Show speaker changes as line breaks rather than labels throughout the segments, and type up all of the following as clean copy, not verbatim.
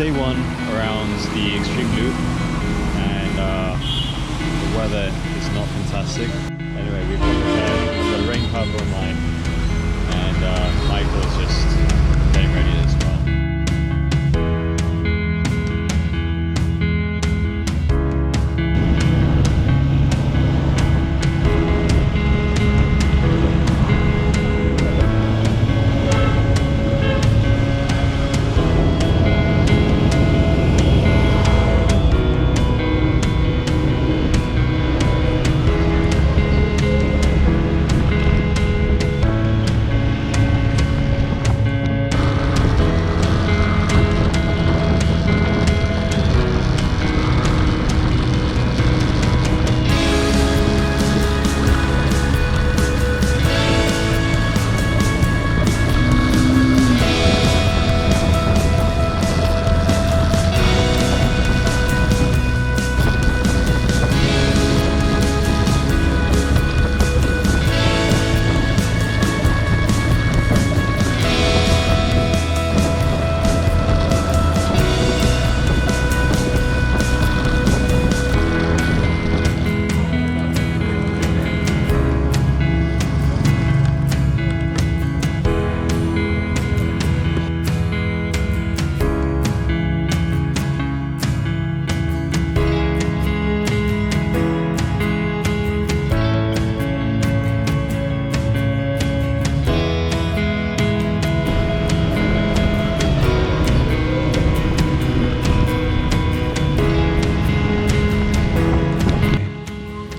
day one around the extreme loop, and the weather is not fantastic. Anyway, we've got the rain cover online, and Michael is just getting ready as well.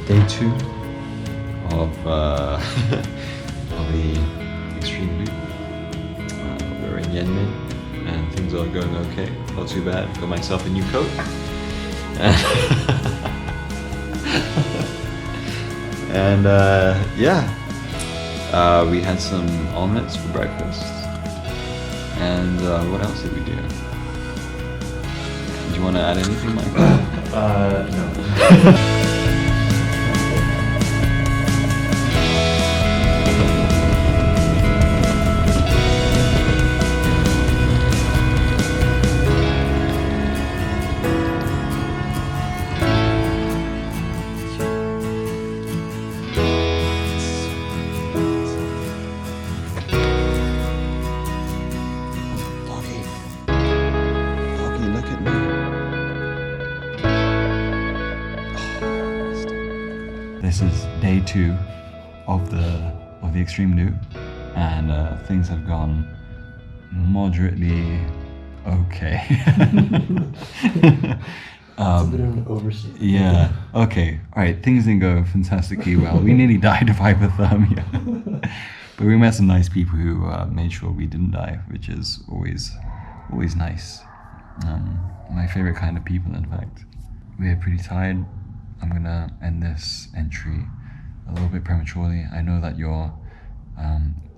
Day 2 of the extreme loop. We're in Yanmin and things are going okay. Not too bad. Got myself a new coat. And yeah, we had some omelets for breakfast. And what else did we do? Do you want to add anything, Michael?
No.
This is day 2 of the extreme loop, and things have gone moderately okay.
It's a bit of an overstatement.
Yeah. Okay. All right. Things didn't go fantastically well. We nearly died of hypothermia, but we met some nice people who made sure we didn't die, which is always nice. My favorite kind of people, in fact. We're pretty tired. I'm gonna end this entry a little bit prematurely. I know that you're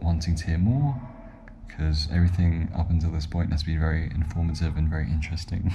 wanting to hear more, because everything up until this point has been very informative and very interesting.